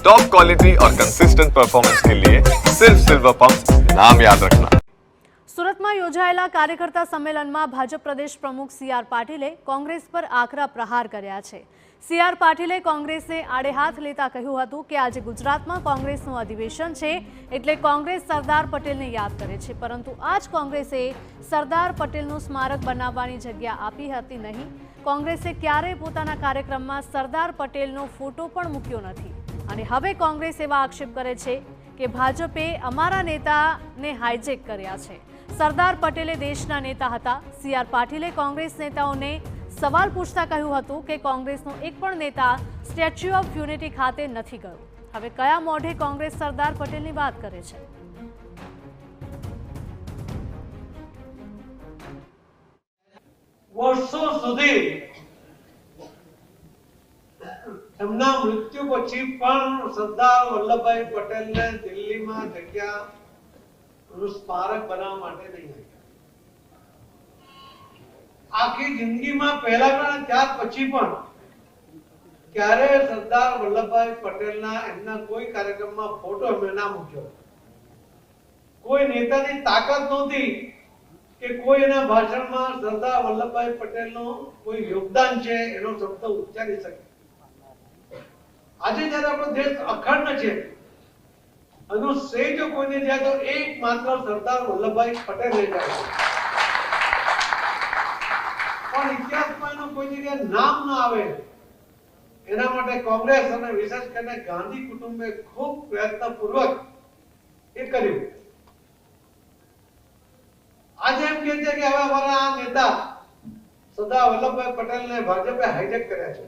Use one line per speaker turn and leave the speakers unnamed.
Top quality और consistent performance के लिए सिर्फ सिल्वर पंप नाम याद रखना।
સુરતમાં યોજાયેલા કાર્યકર્તા સંમેલનમાં ભાજપ પ્રદેશ પ્રમુખ સી.આર. પાટીલે કોંગ્રેસ પર આકરા પ્રહાર કર્યા છે. સી.આર. પાટીલે કોંગ્રેસને આડે હાથ લેતા કહ્યું હતું કે આજે ગુજરાતમાં કોંગ્રેસનું અધિવેશન છે એટલે કોંગ્રેસ સરદાર પટેલને યાદ કરે છે, પરંતુ આ જ કોંગ્રેસે સરદાર પટેલનું સ્મારક બનાવવાની જગ્યા આપી હતી નહીં. કોંગ્રેસે ક્યારેય પોતાના કાર્યક્રમમાં સરદાર પટેલનો ફોટો પણ મૂક્યો નથી અને હવે કોંગ્રેસ એવા આક્ષેપ કરે છે કે ભાજપે અમારા નેતાને હાઇજેક કર્યા છે. સરદાર પટેલે દેશના નેતા હતા. સી.આર. પાટીલે કોંગ્રેસ નેતાઓને સવાલ પૂછતા કહ્યું હતું કે કોંગ્રેસનો એક પણ નેતા સ્ટેચ્યુ ઓફ યુનિટી ખાતે નથી ગયો. હવે કયા મોઢે કોંગ્રેસ સરદાર પટેલની વાત કરે છે?
વર્ષો સુધી એમના મૃત્યુ પછી પણ સરદાર વલ્લભભાઈ પટેલને દિલ્હીમાં જગ્યાનું સ્મારક બનાવવા માટે નહીં આવ્યા. આખી જિંદગીમાં પહેલા પણ ત્યાર પછી પણ ક્યારે સરદાર વલ્લભભાઈ પટેલના એમના કોઈ કાર્યક્રમમાં ફોટો એમણે ના મૂક્યો. કોઈ નેતાની તાકાત નહોતી કે કોઈ એના ભાષણમાં સરદાર વલ્લભભાઈ પટેલનું કોઈ યોગદાન છે એનો શબ્દ ઉચ્ચારી શકે. આજે જ્યારે આપણો દેશ અખંડ છે, એનો શ્રેય જો કોઈને જાય તો એકમાત્ર સરદાર વલ્લભભાઈ પટેલને જાય. પણ ઇતિહાસમાં એનું કોઈ જગ્યાએ નામ ન આવે એના માટે કોંગ્રેસ અને વિશેષ કરીને ગાંધી કુટુંબે ખૂબ પ્રયત્નપૂર્વક એ કર્યું. આજે એમ કહે છે કે હવે અમારા આ નેતા સરદાર વલ્લભભાઈ પટેલને ભાજપે હાઈજેક કર્યા છે.